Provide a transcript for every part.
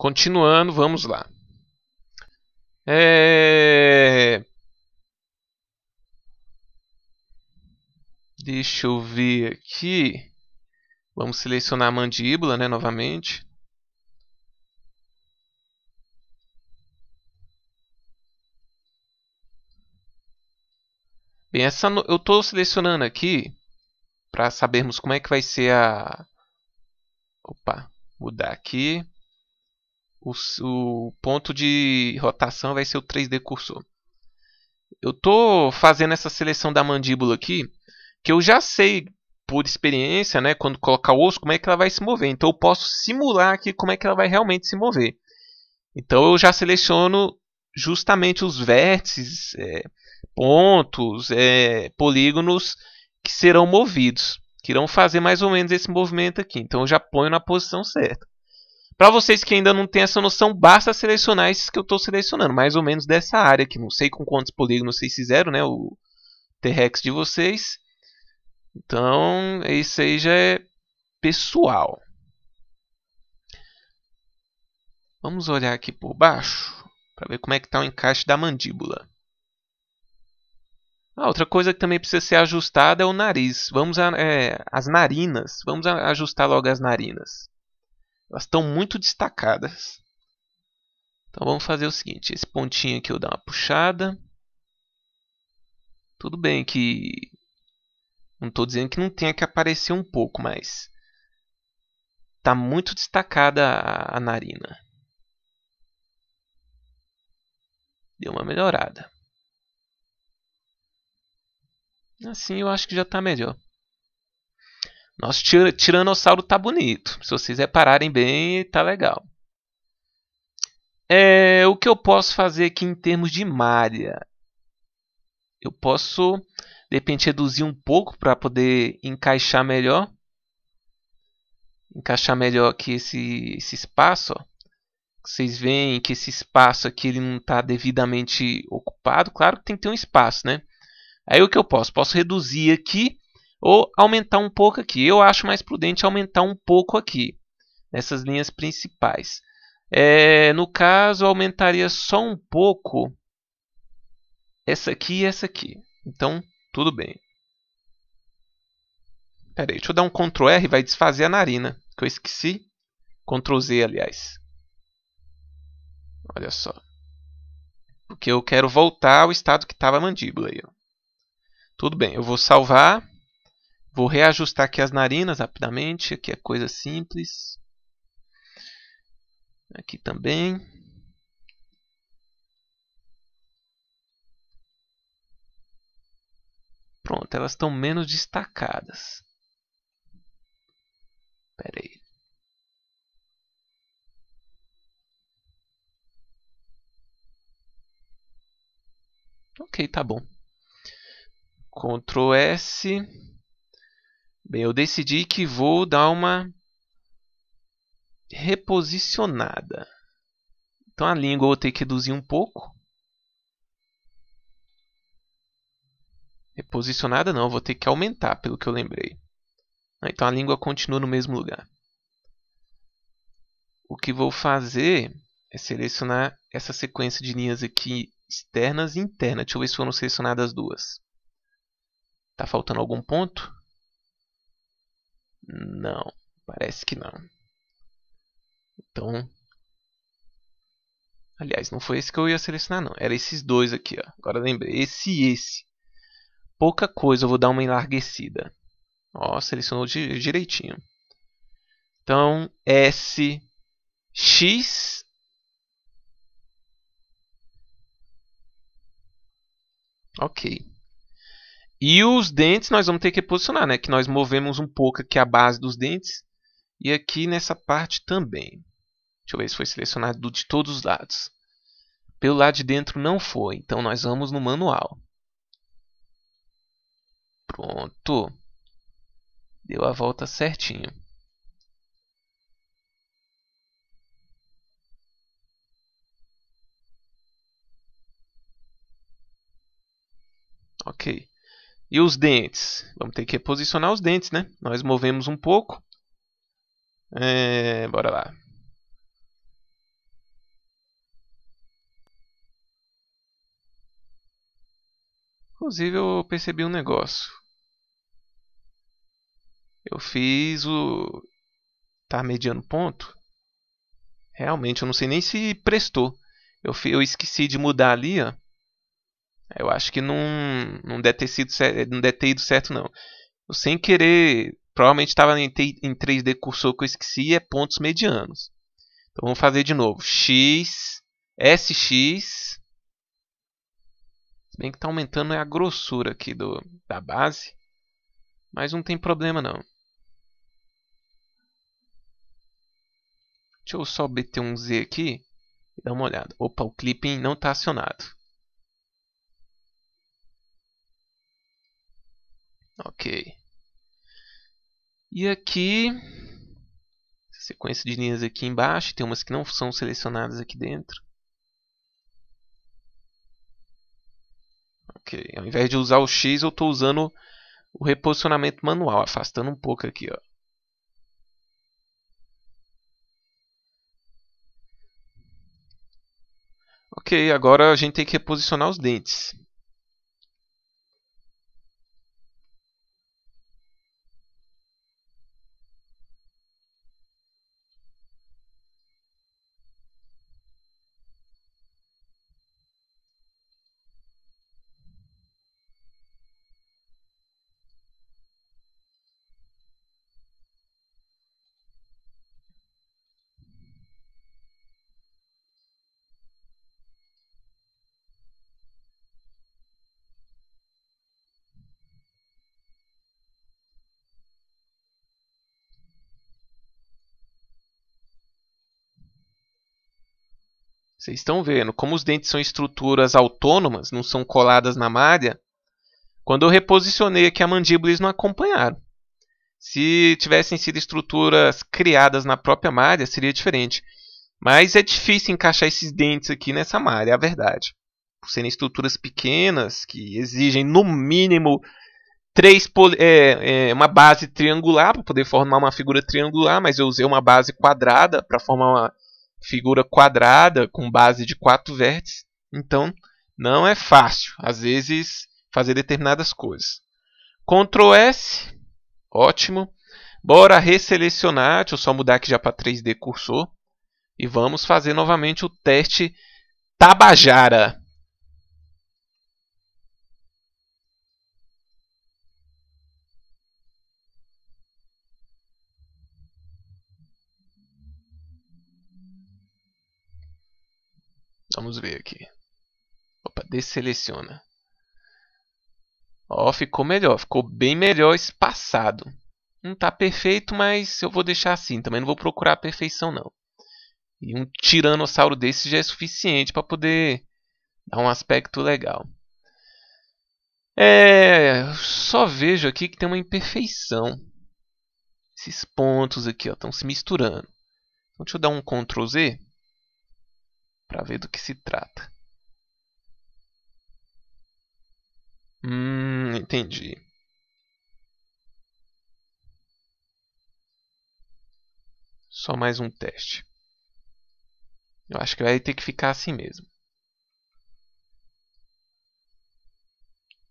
Continuando, vamos lá. Deixa eu ver aqui. Vamos selecionar a mandíbula, né, novamente. Bem, eu estou selecionando aqui para sabermos como é que vai ser a... Opa, mudar aqui. O ponto de rotação vai ser o 3D cursor. Eu estou fazendo essa seleção da mandíbula aqui, que eu já sei por experiência, né, quando colocar o osso, como é que ela vai se mover. Então eu posso simular aqui como é que ela vai realmente se mover. Então eu já seleciono justamente os vértices, pontos, polígonos que serão movidos, que irão fazer mais ou menos esse movimento aqui. Então eu já ponho na posição certa. Para vocês que ainda não têm essa noção, basta selecionar esses que eu estou selecionando, mais ou menos dessa área aqui. Não sei com quantos polígonos vocês fizeram, né, o T-Rex de vocês. Então, isso aí já é pessoal. Vamos olhar aqui por baixo para ver como é que está o encaixe da mandíbula. Outra coisa que também precisa ser ajustada é o nariz. As narinas. Vamos ajustar logo as narinas. Elas estão muito destacadas. Então vamos fazer o seguinte. Esse pontinho aqui eu dou uma puxada. Tudo bem que... Não estou dizendo que não tenha que aparecer um pouco, mas... Está muito destacada a narina. Deu uma melhorada. Assim eu acho que já está melhor. Nosso tiranossauro está bonito. Se vocês repararem bem, está legal. O que eu posso fazer aqui em termos de malha? Eu posso, de repente, reduzir um pouco para poder encaixar melhor. Encaixar melhor aqui esse espaço. Ó. Vocês veem que esse espaço aqui ele não está devidamente ocupado. Claro que tem que ter um espaço, né? Aí o que eu posso? Posso reduzir aqui ou aumentar um pouco aqui. Eu acho mais prudente aumentar um pouco aqui, nessas linhas principais. No caso, eu aumentaria só um pouco essa aqui e essa aqui. Então, tudo bem. Pera aí, deixa eu dar um Ctrl R e vai desfazer a narina, que eu esqueci. Ctrl Z, aliás. Olha só. Porque eu quero voltar ao estado que estava a mandíbula. Aí, ó. Tudo bem, eu vou salvar. Vou reajustar aqui as narinas rapidamente. Aqui é coisa simples. Aqui também. Pronto, elas estão menos destacadas. Espera aí. Ok, tá bom. Ctrl S. Bem, eu decidi que vou dar uma reposicionada. Então a língua eu vou ter que reduzir um pouco. Reposicionada não, eu vou ter que aumentar, pelo que eu lembrei. Então a língua continua no mesmo lugar. O que vou fazer é selecionar essa sequência de linhas aqui externas e internas. Deixa eu ver se foram selecionadas as duas. Está faltando algum ponto? Não, parece que não. Então, aliás, não foi esse que eu ia selecionar não. Era esses dois aqui, ó. Agora lembrei, esse e esse. Pouca coisa, eu vou dar uma enlarguecida. Ó, selecionou direitinho. Então, S, X. Ok. E os dentes nós vamos ter que posicionar, né? Que nós movemos um pouco aqui a base dos dentes. E aqui nessa parte também. Deixa eu ver se foi selecionado de todos os lados. Pelo lado de dentro não foi, então nós vamos no manual. Pronto. Deu a volta certinho. Ok. E os dentes? Vamos ter que reposicionar os dentes, né? Nós movemos um pouco. Bora lá. Inclusive eu percebi um negócio. Eu fiz o tá mediano ponto. Realmente, eu não sei nem se prestou. Eu esqueci de mudar ali, ó. Eu acho que não deve ter sido, não deve ter ido certo, não. Eu sem querer, provavelmente estava em 3D cursor que eu esqueci, é pontos medianos. Então vamos fazer de novo. X, SX. Se bem que está aumentando a grossura aqui da base. Mas não tem problema não. Deixa eu só meter um Z aqui e dar uma olhada. Opa, o clipping não está acionado. Ok. E aqui, sequência de linhas aqui embaixo. Tem umas que não são selecionadas aqui dentro. Ok. Ao invés de usar o X, eu estou usando o reposicionamento manual, afastando um pouco aqui, ó. Ok, agora a gente tem que reposicionar os dentes. Vocês estão vendo como os dentes são estruturas autônomas, não são coladas na malha. Quando eu reposicionei aqui a mandíbula, eles não acompanharam. Se tivessem sido estruturas criadas na própria malha, seria diferente. Mas é difícil encaixar esses dentes aqui nessa malha, é a verdade. Por serem estruturas pequenas, que exigem no mínimo uma base triangular para poder formar uma figura triangular, mas eu usei uma base quadrada para formar uma figura quadrada com base de 4 vértices. Então, não é fácil, às vezes, fazer determinadas coisas. Ctrl S, ótimo. Bora resselecionar, deixa eu só mudar aqui já para 3D cursor. E vamos fazer novamente o teste Tabajara. Vamos ver aqui. Opa, desseleciona. Ó, ficou melhor, ficou bem melhor espaçado. Não está perfeito, mas eu vou deixar assim. Também não vou procurar a perfeição, não. E um tiranossauro desse já é suficiente para poder dar um aspecto legal. Só vejo aqui que tem uma imperfeição. Esses pontos aqui estão se misturando. Então, deixa eu dar um Ctrl Z para ver do que se trata. Entendi. Só mais um teste. Eu acho que vai ter que ficar assim mesmo.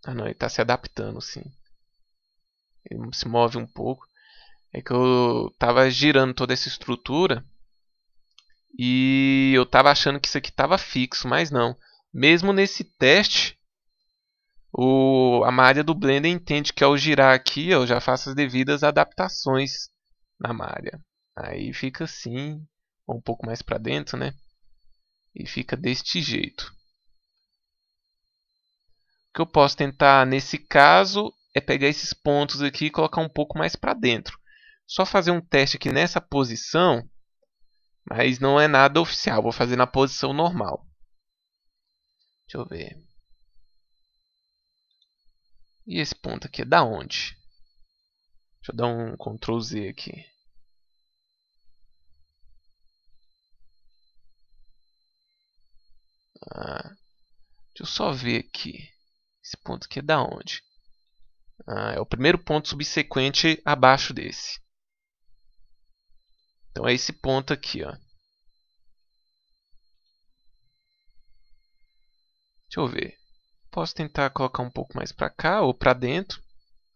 Ah não, ele está se adaptando sim. Ele se move um pouco. É que eu estava girando toda essa estrutura e eu estava achando que isso aqui estava fixo, mas não. Mesmo nesse teste, a malha do Blender entende que ao girar aqui eu já faço as devidas adaptações na malha. Aí fica assim, um pouco mais para dentro, né? E fica deste jeito. O que eu posso tentar nesse caso é pegar esses pontos aqui e colocar um pouco mais para dentro. Só fazer um teste aqui nessa posição, mas não é nada oficial. Vou fazer na posição normal. Deixa eu ver. E esse ponto aqui é da onde? Deixa eu dar um Ctrl Z aqui. Deixa eu só ver aqui. Esse ponto aqui é da onde? É o primeiro ponto subsequente abaixo desse. Então é esse ponto aqui, ó. Deixa eu ver. Posso tentar colocar um pouco mais para cá ou para dentro.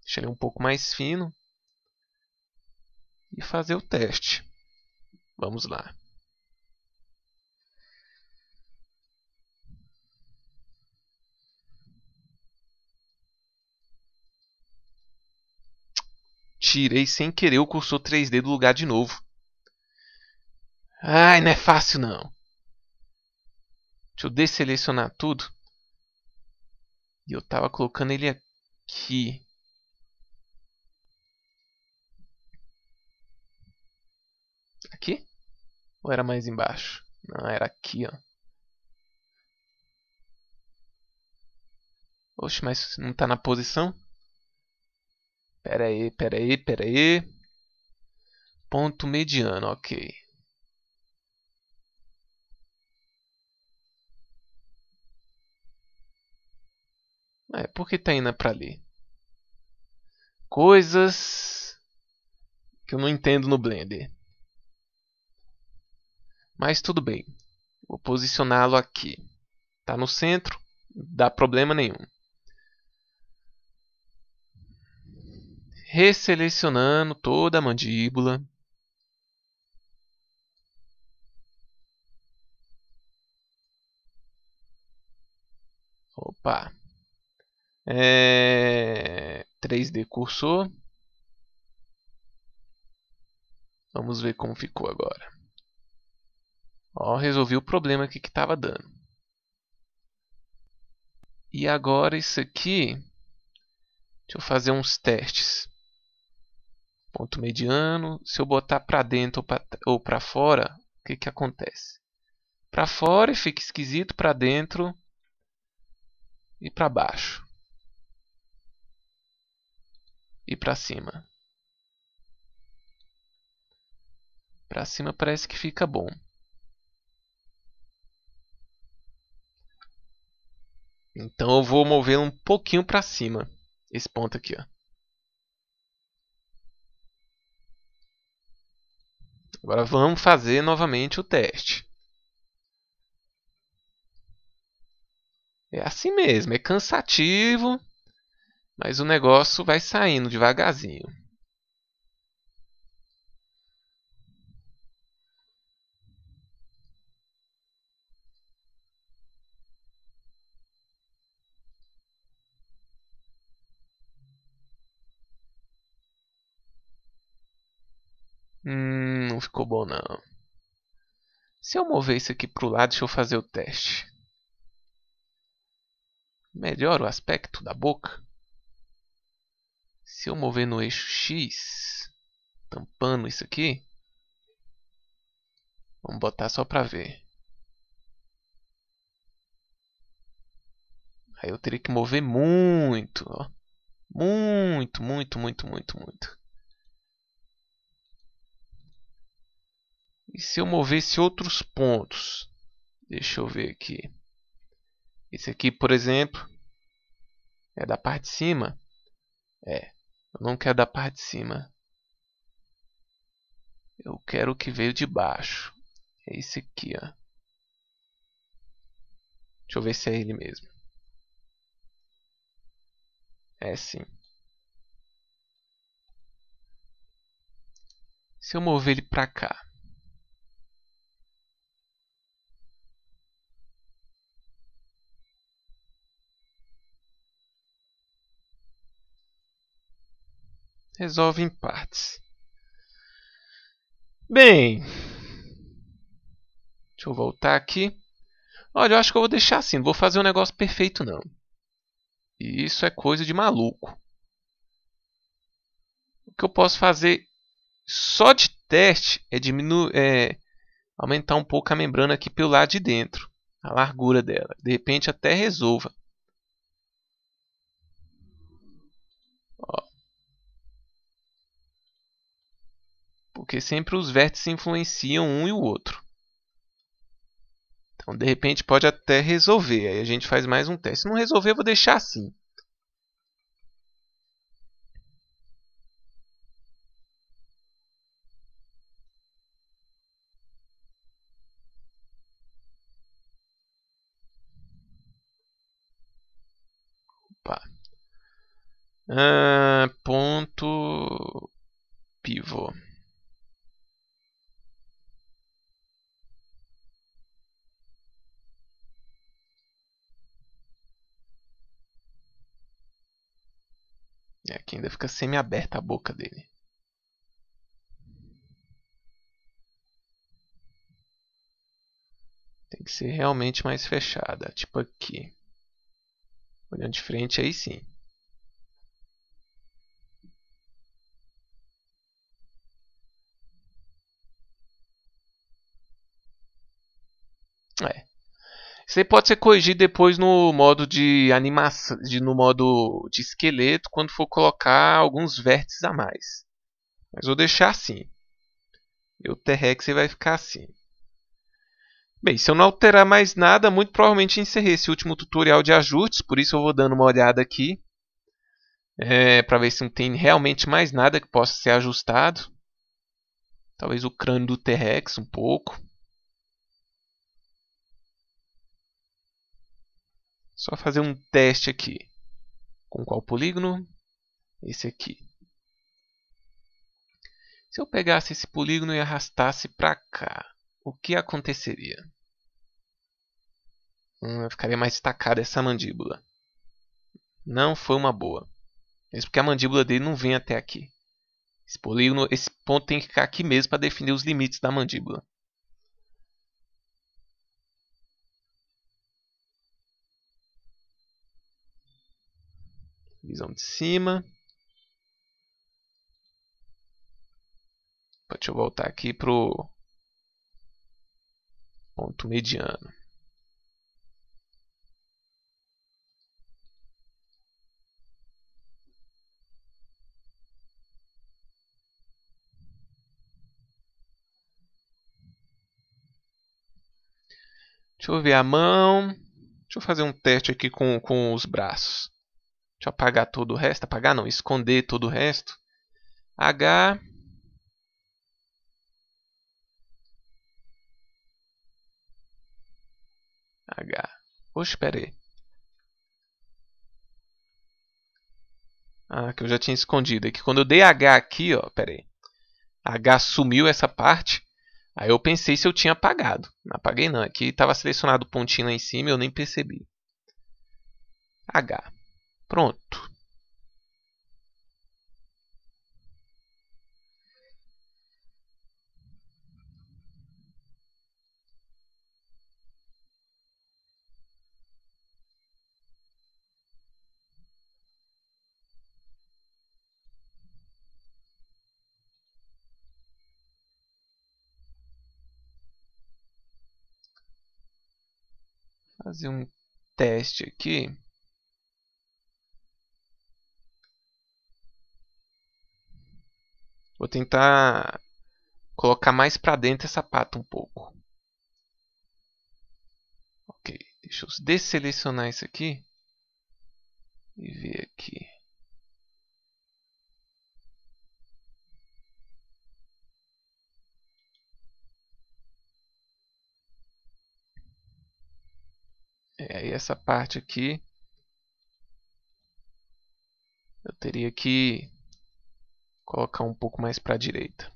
Deixar ele um pouco mais fino. E fazer o teste. Vamos lá. Tirei sem querer o cursor 3D do lugar de novo. Ai, não é fácil não. Deixa eu desselecionar tudo. E eu tava colocando ele aqui. Aqui? Ou era mais embaixo? Não, era aqui, ó. Oxe, mas não tá na posição? Pera aí. Ponto mediano, ok. Por que tá indo pra ali? Coisas que eu não entendo no Blender. Mas tudo bem. Vou posicioná-lo aqui. Tá no centro, não dá problema nenhum. Resselecionando toda a mandíbula. Opa. 3D cursor. Vamos ver como ficou agora. Ó, resolvi o problema aqui que estava dando. E agora isso aqui. Deixa eu fazer uns testes. Ponto mediano. Se eu botar para dentro ou para fora, o que que acontece? Para fora fica esquisito, para dentro e para baixo. E para cima. Para cima parece que fica bom. Então eu vou mover um pouquinho para cima. Esse ponto aqui, ó. Agora vamos fazer novamente o teste. É assim mesmo, é cansativo, mas o negócio vai saindo devagarzinho. Não ficou bom não. Se eu mover isso aqui para o lado, deixa eu fazer o teste. Melhora o aspecto da boca. Se eu mover no eixo X, tampando isso aqui, vamos botar só para ver. Aí eu teria que mover muito, ó. Muito. E se eu movesse outros pontos? Deixa eu ver aqui. Esse aqui, por exemplo, é da parte de cima. Eu não quero da parte de cima. Eu quero o que veio de baixo. É esse aqui, ó. Deixa eu ver se é ele mesmo. É sim. Se eu mover ele para cá. Resolve em partes. Bem. Deixa eu voltar aqui. Olha, eu acho que eu vou deixar assim. Não vou fazer um negócio perfeito, não. E isso é coisa de maluco. O que eu posso fazer só de teste é aumentar um pouco a membrana aqui pelo lado de dentro. A largura dela. De repente até resolva. Ó, porque sempre os vértices influenciam um e o outro. Então, de repente, pode até resolver. Aí a gente faz mais um teste. Se não resolver, eu vou deixar assim. Opa. Ponto pivô. E aqui ainda fica semi-aberta a boca dele. Tem que ser realmente mais fechada. Tipo aqui. Olhando de frente, aí sim. É. Isso aí pode ser corrigido depois no modo de animação, no modo de esqueleto, quando for colocar alguns vértices a mais. Mas vou deixar assim. E o T-Rex vai ficar assim. Bem, se eu não alterar mais nada, muito provavelmente encerrei esse último tutorial de ajustes, por isso eu vou dando uma olhada aqui, para ver se não tem realmente mais nada que possa ser ajustado. Talvez o crânio do T-Rex um pouco. Só fazer um teste aqui. Com qual polígono? Esse aqui. Se eu pegasse esse polígono e arrastasse para cá, o que aconteceria? Ficaria mais destacada essa mandíbula. Não foi uma boa. Mesmo porque a mandíbula dele não vem até aqui. Esse polígono, esse ponto tem que ficar aqui mesmo para definir os limites da mandíbula. Visão de cima. Deixa eu voltar aqui pro ponto mediano. Deixa eu ver a mão. Deixa eu fazer um teste aqui com os braços. Deixa eu apagar todo o resto. Apagar não, esconder todo o resto. H. H. Oxe, espera aí. Ah, que eu já tinha escondido. É que quando eu dei H aqui, ó, pera aí. H sumiu essa parte. Aí eu pensei se eu tinha apagado. Não apaguei não. Aqui estava selecionado o pontinho lá em cima e eu nem percebi. H. Pronto. Fazer um teste aqui. Vou tentar colocar mais para dentro essa pata um pouco. Ok, deixa eu desselecionar isso aqui e ver aqui. E essa parte aqui eu teria que colocar um pouco mais para a direita.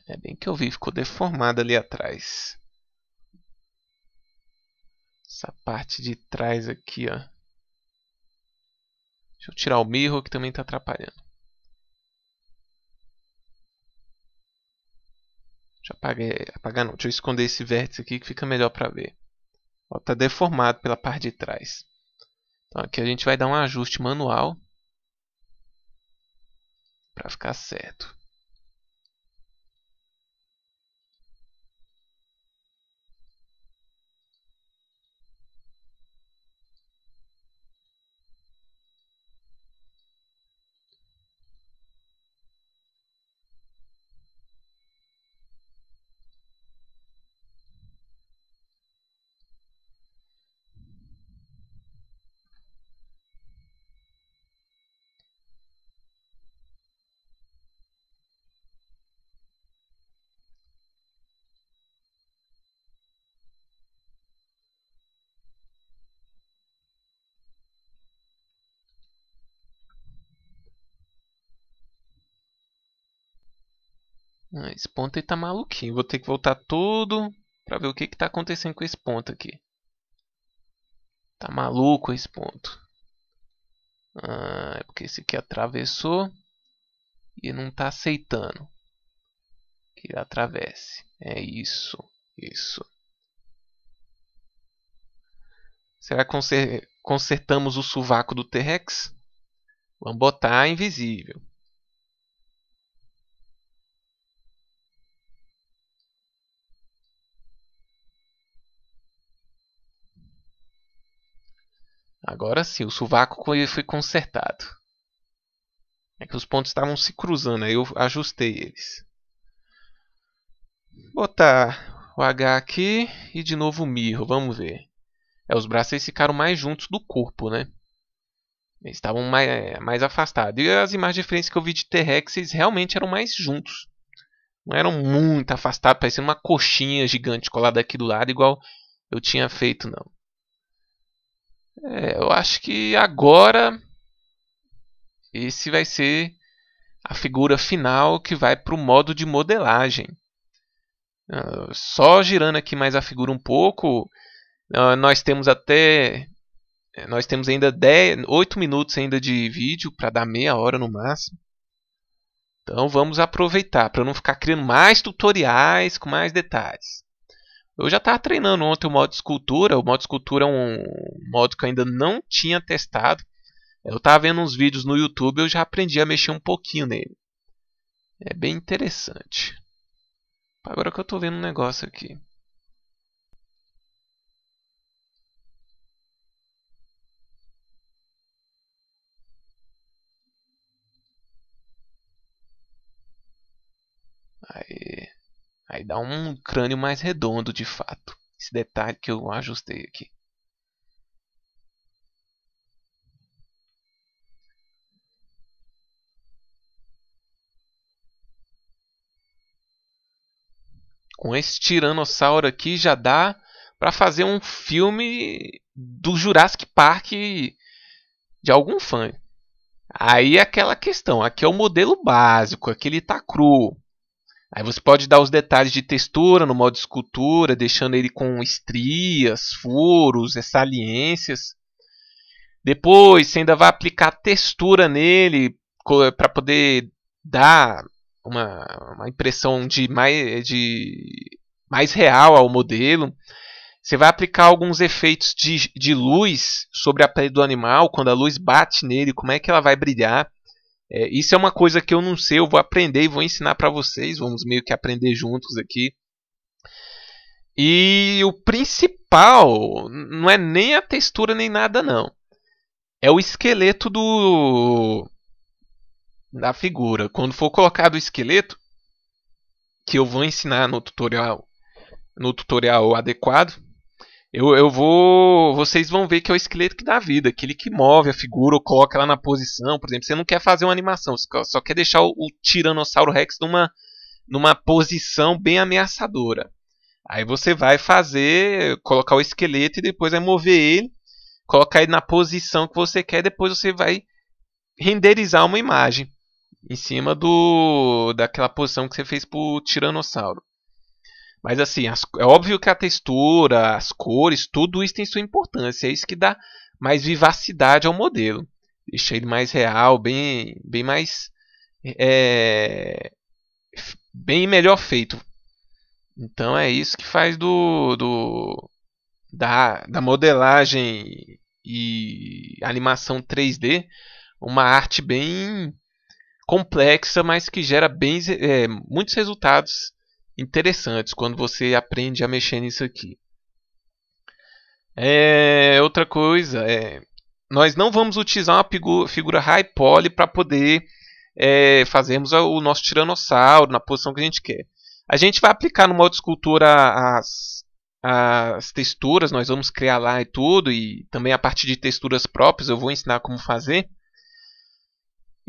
É bem que eu vi, ficou deformado ali atrás. Essa parte de trás aqui, ó. Deixa eu tirar o mirror que também está atrapalhando. Deixa eu apagar não, deixa eu esconder esse vértice aqui que fica melhor para ver. Está deformado pela parte de trás. Então aqui a gente vai dar um ajuste manual para ficar certo. Esse ponto aí tá maluquinho. Vou ter que voltar tudo pra ver o que tá acontecendo com esse ponto aqui. Tá maluco esse ponto. É porque esse aqui atravessou e não tá aceitando que ele atravesse. É isso. Isso. Será que consertamos o sovaco do T-Rex? Vamos botar invisível. Agora sim, o sovaco foi consertado. É que os pontos estavam se cruzando, aí eu ajustei eles. Botar o H aqui e de novo o mirro, vamos ver. Os braços eles ficaram mais juntos do corpo, né? Eles estavam mais afastados. E as imagens diferentes que eu vi de T-Rex, eles realmente eram mais juntos. Não eram muito afastados, parecendo uma coxinha gigante colada aqui do lado, igual eu tinha feito, não. Eu acho que agora esse vai ser a figura final que vai para o modo de modelagem. Só girando aqui mais a figura um pouco, nós temos ainda 8 minutos ainda de vídeo para dar meia hora no máximo. Então vamos aproveitar para não ficar criando mais tutoriais com mais detalhes. Eu já estava treinando ontem o modo escultura. O modo escultura é um modo que eu ainda não tinha testado. Eu estava vendo uns vídeos no YouTube e eu já aprendi a mexer um pouquinho nele. É bem interessante. Agora que eu estou vendo um negócio aqui. Aí dá um crânio mais redondo de fato. Esse detalhe que eu ajustei aqui. Com esse tiranossauro aqui já dá para fazer um filme do Jurassic Park de algum fã. Aí é aquela questão, aqui é o modelo básico, aqui ele está cru. Aí você pode dar os detalhes de textura no modo escultura, deixando ele com estrias, furos, saliências. Depois você ainda vai aplicar textura nele para poder dar uma impressão de mais real ao modelo. Você vai aplicar alguns efeitos de luz sobre a pele do animal, quando a luz bate nele, como é que ela vai brilhar. Isso é uma coisa que eu não sei, eu vou aprender e vou ensinar para vocês, vamos meio que aprender juntos aqui. E o principal não é nem a textura nem nada não. É o esqueleto da figura. Quando for colocado o esqueleto, que eu vou ensinar no tutorial adequado, vocês vão ver que é o esqueleto que dá vida, aquele que move a figura ou coloca ela na posição. Por exemplo, você não quer fazer uma animação, você só quer deixar o Tiranossauro Rex numa posição bem ameaçadora. Aí você vai colocar o esqueleto e depois vai mover ele, colocar ele na posição que você quer, depois você vai renderizar uma imagem em cima daquela posição que você fez para o Tiranossauro. Mas assim, é óbvio que a textura, as cores, tudo isso tem sua importância. É isso que dá mais vivacidade ao modelo. Deixa ele mais real, bem mais... bem melhor feito. Então é isso que faz da modelagem e animação 3D uma arte bem complexa, mas que gera muitos resultados interessantes quando você aprende a mexer nisso aqui. Outra coisa, nós não vamos utilizar uma figura high poly para poder fazermos o nosso tiranossauro na posição que a gente quer. A gente vai aplicar no modo escultura as texturas, nós vamos criar lá e tudo, e também a partir de texturas próprias eu vou ensinar como fazer.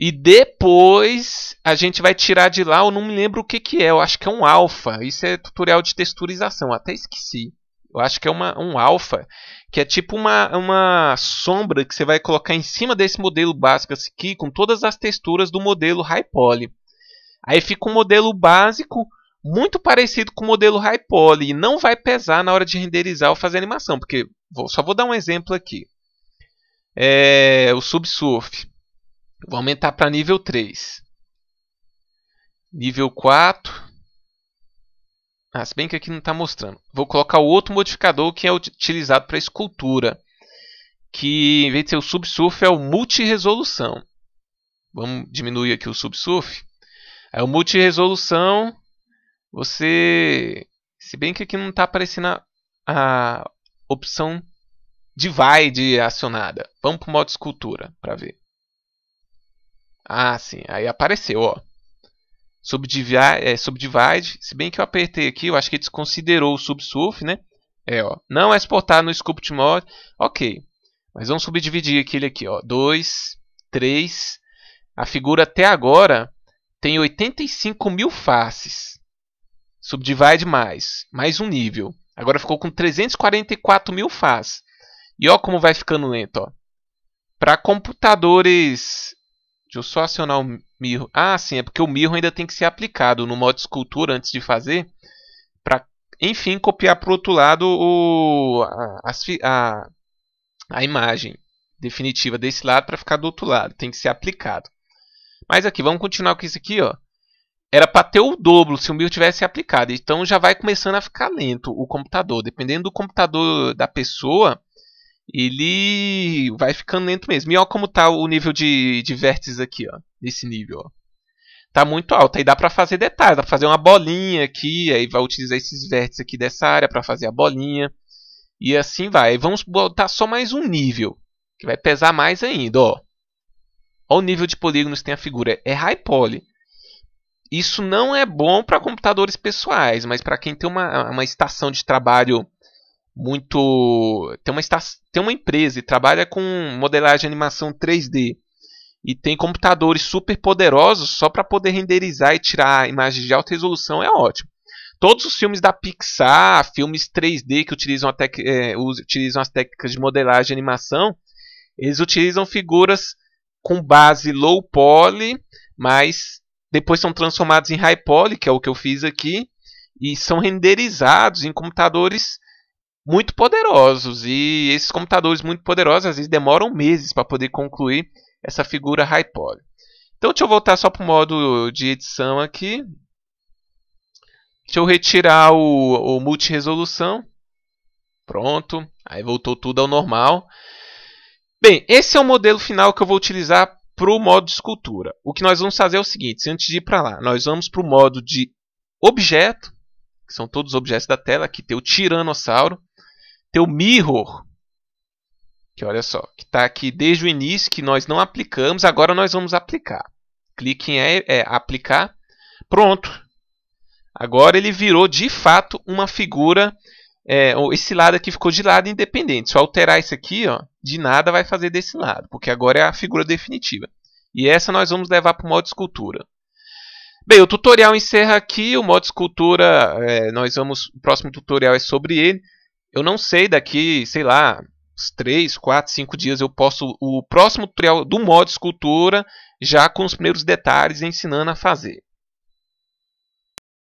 E depois a gente vai tirar de lá, eu não me lembro o que é, eu acho que é um alfa. Isso é tutorial de texturização, até esqueci. Eu acho que é um alfa, que é tipo uma sombra que você vai colocar em cima desse modelo básico aqui, com todas as texturas do modelo High Poly. Aí fica um modelo básico muito parecido com o modelo High Poly e não vai pesar na hora de renderizar ou fazer animação, porque só vou dar um exemplo aqui. O Subsurf. Vou aumentar para nível 3. Nível 4. Se bem que aqui não está mostrando. Vou colocar o outro modificador que é utilizado para escultura. Que em vez de ser o Subsurf é o Multiresolução. Vamos diminuir aqui o Subsurf. Aí o Multiresolução, se bem que aqui não está aparecendo a opção Divide acionada. Vamos para o modo escultura para ver. Sim, aí apareceu, ó. Subdivide, se bem que eu apertei aqui, eu acho que desconsiderou o Subsurf, né? Não é exportado no Sculpt Mode. Ok, mas vamos subdividir aquele aqui, ó. 2, 3. A figura até agora tem 85.000 faces. Subdivide mais um nível. Agora ficou com 344.000 faces. E ó como vai ficando lento, ó. Para computadores... Deixa eu só acionar o mirror. Sim, é porque o mirror ainda tem que ser aplicado no modo escultura antes de fazer. Para, enfim, copiar para o outro lado a imagem definitiva desse lado para ficar do outro lado. Tem que ser aplicado. Mas aqui, vamos continuar com isso aqui, ó. Era para ter o dobro se o mirror tivesse aplicado. Então já vai começando a ficar lento o computador. Dependendo do computador da pessoa, ele vai ficando lento mesmo. E olha como está o nível de vértices aqui, ó, nesse nível. Ó. Tá muito alto. Aí dá para fazer detalhes, dá para fazer uma bolinha aqui, aí vai utilizar esses vértices aqui dessa área para fazer a bolinha. E assim vai. Aí vamos botar só mais um nível, que vai pesar mais ainda, ó. Olha o nível de polígonos que tem a figura. É High Poly. Isso não é bom para computadores pessoais, mas para quem tem uma estação de trabalho tem uma empresa e trabalha com modelagem de animação 3D e tem computadores super poderosos só para poder renderizar e tirar imagens de alta resolução, é ótimo. Todos os filmes da Pixar, filmes 3D que utilizam as técnicas de modelagem e animação, eles utilizam figuras com base low poly, mas depois são transformados em high poly, que é o que eu fiz aqui, e são renderizados em computadores muito poderosos. E esses computadores muito poderosos às vezes demoram meses para poder concluir essa figura high poly. Então deixa eu voltar só para o modo de edição aqui. Deixa eu retirar o multi-resolução. Pronto, aí voltou tudo ao normal. Bem, esse é o modelo final que eu vou utilizar para o modo de escultura. O que nós vamos fazer é o seguinte, antes de ir para lá, nós vamos para o modo de objeto, que são todos os objetos da tela. Aqui tem o tiranossauro, tem o mirror, que olha só, que está aqui desde o início, que nós não aplicamos, agora nós vamos aplicar. Clique em aplicar, pronto. Agora ele virou de fato uma figura, esse lado aqui ficou de lado independente. Se eu alterar isso aqui, ó, de nada vai fazer desse lado, porque agora é a figura definitiva. E essa nós vamos levar para o modo escultura. Bem, o tutorial encerra aqui, o modo escultura, o próximo tutorial é sobre ele. Eu não sei, daqui, sei lá, uns 3, 4, 5 dias eu posto o próximo tutorial do modo escultura, já com os primeiros detalhes ensinando a fazer.